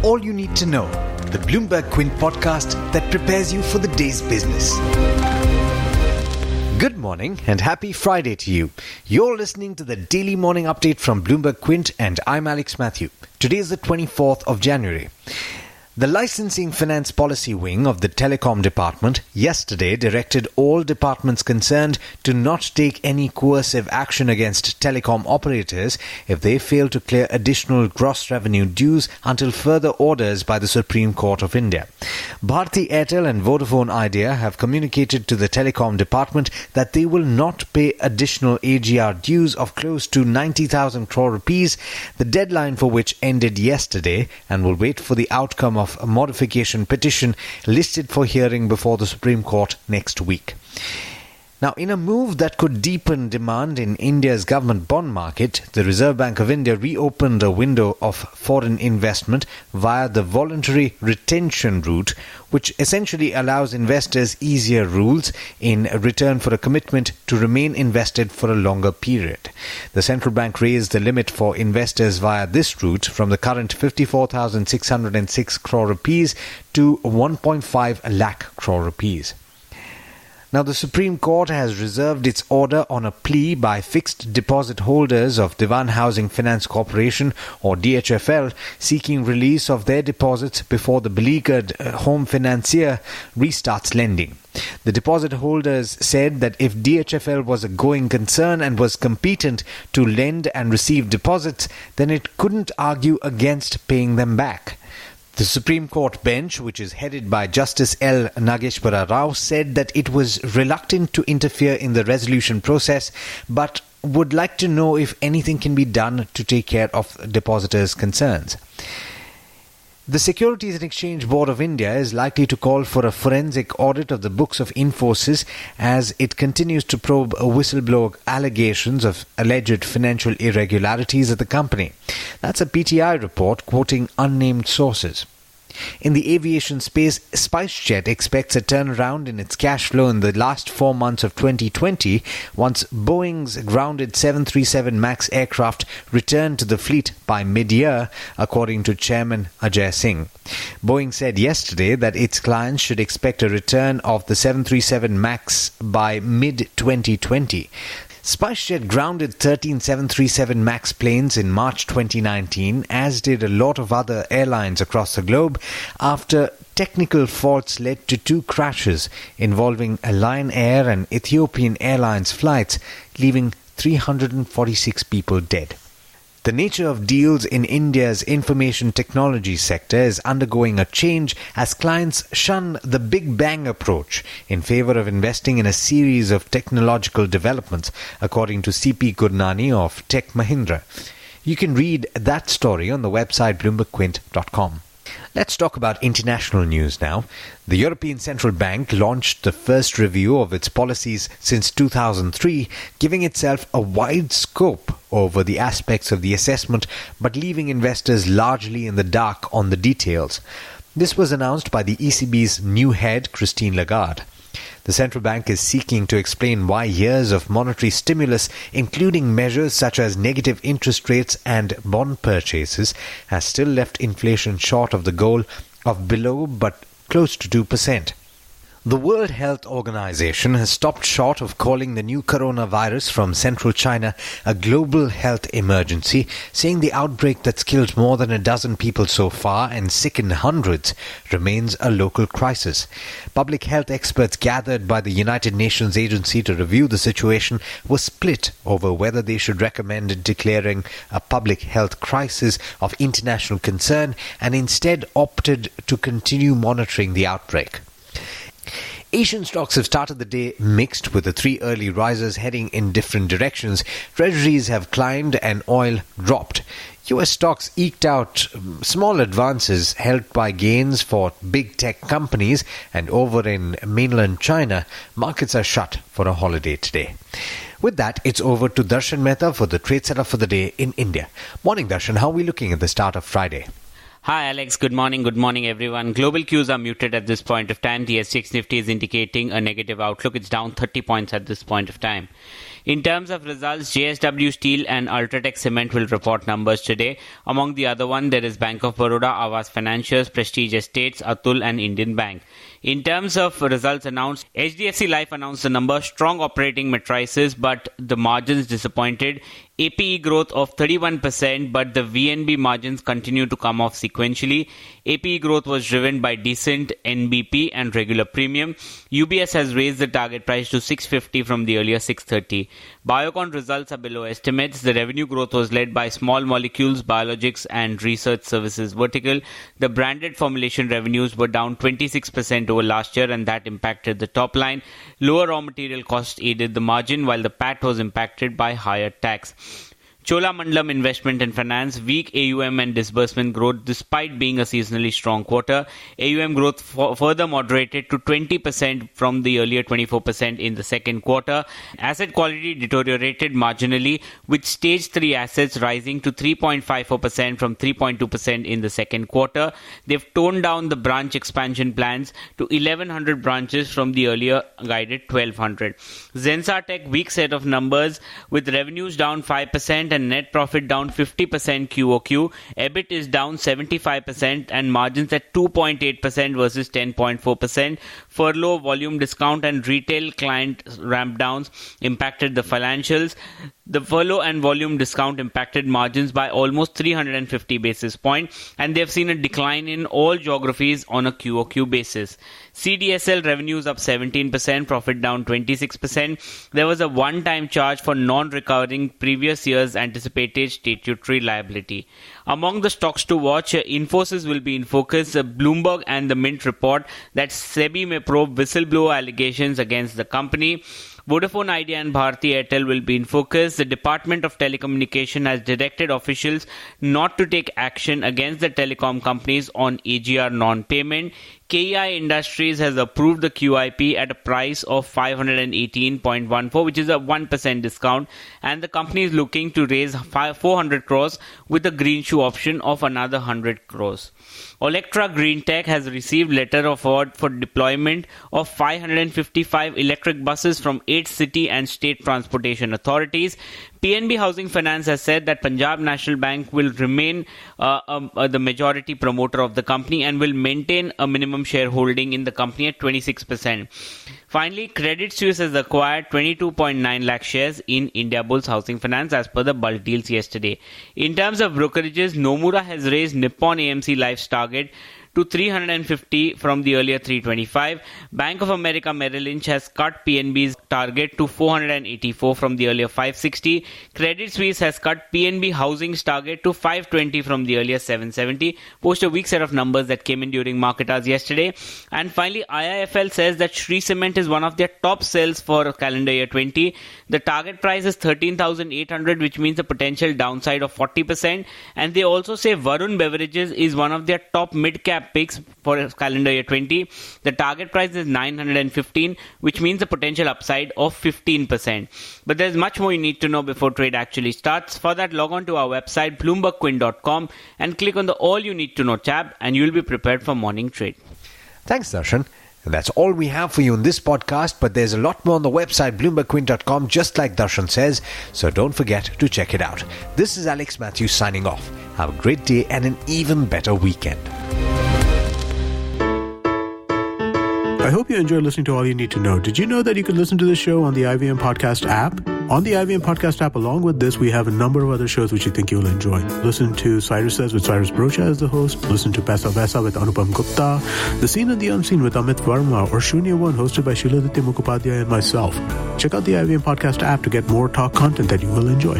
all you need to know, the Bloomberg Quint podcast that prepares you for the day's business. Good morning and happy Friday to you. You're listening to the Daily Morning Update from Bloomberg Quint and I'm Alex Matthew. Today is the 24th of January. The Licensing Finance Policy Wing of the Telecom Department yesterday directed all departments concerned to not take any coercive action against telecom operators if they fail to clear additional gross revenue dues until further orders by the Supreme Court of India. Bharti Airtel and Vodafone Idea have communicated to the Telecom Department that they will not pay additional AGR dues of close to 90,000 crore rupees, the deadline for which ended yesterday, and will wait for the outcome of a modification petition listed for hearing before the Supreme Court next week. Now, in a move that could deepen demand in India's government bond market, the Reserve Bank of India reopened a window of foreign investment via the voluntary retention route, which essentially allows investors easier rules in return for a commitment to remain invested for a longer period. The central bank raised the limit for investors via this route from the current 54,606 crore rupees to 1.5 lakh crore rupees. Now, the Supreme Court has reserved its order on a plea by fixed deposit holders of Dewan Housing Finance Corporation or DHFL seeking release of their deposits before the beleaguered home financier restarts lending. The deposit holders said that if DHFL was a going concern and was competent to lend and receive deposits, then it couldn't argue against paying them back. The Supreme Court bench, which is headed by Justice L. Nageshwara Rao, said that it was reluctant to interfere in the resolution process, but would like to know if anything can be done to take care of depositors' concerns. The Securities and Exchange Board of India is likely to call for a forensic audit of the books of Infosys as it continues to probe whistleblower allegations of alleged financial irregularities at the company. That's a PTI report quoting unnamed sources. In the aviation space, SpiceJet expects a turnaround in its cash flow in the last 4 months of 2020 once Boeing's grounded 737 MAX aircraft return to the fleet by mid-year, according to Chairman Ajay Singh. Boeing said yesterday that its clients should expect a return of the 737 MAX by mid-2020. SpiceJet grounded 13 737 MAX planes in March 2019, as did a lot of other airlines across the globe, after technical faults led to 2 crashes involving a Lion Air and Ethiopian Airlines flights, leaving 346 people dead. The nature of deals in India's information technology sector is undergoing a change as clients shun the Big Bang approach in favor of investing in a series of technological developments, according to CP Gurnani of Tech Mahindra. You can read that story on the website bloombergquint.com. Let's talk about international news now. The European Central Bank launched the first review of its policies since 2003, giving itself a wide scope over the aspects of the assessment, but leaving investors largely in the dark on the details. This was announced by the ECB's new head, Christine Lagarde. The central bank is seeking to explain why years of monetary stimulus, including measures such as negative interest rates and bond purchases, has still left inflation short of the goal of below but close to 2%. The World Health Organization has stopped short of calling the new coronavirus from central China a global health emergency, saying the outbreak that's killed more than a dozen people so far and sickened hundreds remains a local crisis. Public health experts gathered by the United Nations agency to review the situation were split over whether they should recommend declaring a public health crisis of international concern and instead opted to continue monitoring the outbreak. Asian stocks have started the day mixed, with the 3 early risers heading in different directions. Treasuries have climbed and oil dropped. US stocks eked out small advances helped by gains for big tech companies, and over in mainland China, markets are shut for a holiday today. With that, it's over to Darshan Mehta for the trade setup for the day in India. Morning, Darshan. How are we looking at the start of Friday? Hi Alex, good morning everyone. Global cues are muted at this point of time. The SGX Nifty is indicating a negative outlook. It's down 30 points at this point of time. In terms of results, JSW Steel and Ultratech Cement will report numbers today. Among the other one, there is Bank of Baroda, Aavas Financials, Prestige Estates, Atul and Indian Bank. In terms of results announced, HDFC Life announced the number, strong operating matrices, but the margins disappointed. APE growth of 31%, but the VNB margins continue to come off sequentially. APE growth was driven by decent NBP and regular premium. UBS has raised the target price to 650 from the earlier 630. Biocon results are below estimates. The revenue growth was led by small molecules, biologics and research services vertical. The branded formulation revenues were down 26% over last year, and that impacted the top line. Lower raw material costs aided the margin, while the PAT was impacted by higher tax. Cholamandalam Investment and Finance, weak AUM and disbursement growth despite being a seasonally strong quarter. AUM growth further moderated to 20% from the earlier 24% in the second quarter. Asset quality deteriorated marginally, with stage 3 assets rising to 3.54% from 3.2% in the second quarter. They've toned down the branch expansion plans to 1,100 branches from the earlier guided 1,200. Zensar Tech, weak set of numbers with revenues down 5% and net profit down 50% QOQ. EBIT is down 75% and margins at 2.8% versus 10.4%. Furlough, volume discount and retail client ramp downs impacted the financials. The furlough and volume discount impacted margins by almost 350 basis points, and they have seen a decline in all geographies on a QOQ basis. CDSL revenues up 17%, profit down 26%. There was a one-time charge for non-recurring previous year's anticipated statutory liability. Among the stocks to watch, Infosys will be in focus. Bloomberg and the Mint report that SEBI may probe whistleblower allegations against the company. Vodafone Idea and Bharti Airtel will be in focus. The Department of Telecommunication has directed officials not to take action against the telecom companies on AGR non-payment. KEI Industries has approved the QIP at a price of 518.14, which is a 1% discount, and the company is looking to raise 400 crores with a green shoe option of another 100 crores. Olectra Greentech has received letter of award for deployment of 555 electric buses from 8 city and state transportation authorities. PNB Housing Finance has said that Punjab National Bank will remain the majority promoter of the company and will maintain a minimum shareholding in the company at 26%. Finally, Credit Suisse has acquired 22.9 lakh shares in Indiabulls Housing Finance as per the bulk deals yesterday. In terms of brokerages, Nomura has raised Nippon AMC Life's target to 350 from the earlier 325. Bank of America Merrill Lynch has cut PNB's target to 484 from the earlier 560. Credit Suisse has cut PNB Housing's target to 520 from the earlier 770. Post a weak set of numbers that came in during market hours yesterday. And finally, IIFL says that Shree Cement is one of their top sells for calendar year 20. The target price is 13,800, which means a potential downside of 40%. And they also say Varun Beverages is one of their top mid-cap picks for calendar year 20. The target price is 915, which means a potential upside of 15%. But there's much more you need to know before trade actually starts. For that, log on to our website bloombergquint.com and click on the All You Need to Know tab, and you'll be prepared for morning trade. Thanks, Darshan. And that's all we have for you in this podcast, but there's a lot more on the website bloombergquint.com, just like Darshan says, so don't forget to check it out. This is Alex Matthews signing off. Have a great day and an even better weekend. I hope you enjoyed listening to All You Need to Know. Did you know that you can listen to the show on the IVM Podcast app? On the IVM Podcast app, along with this, we have a number of other shows which you think you'll enjoy. Listen to Cyrus Says with Cyrus Brocha as the host. Listen to Paisa Vaisa with Anupam Gupta. The Scene and the Unseen with Amit Verma. Or Shunya One hosted by Shiladitya Mukhopadhyay and myself. Check out the IVM Podcast app to get more talk content that you will enjoy.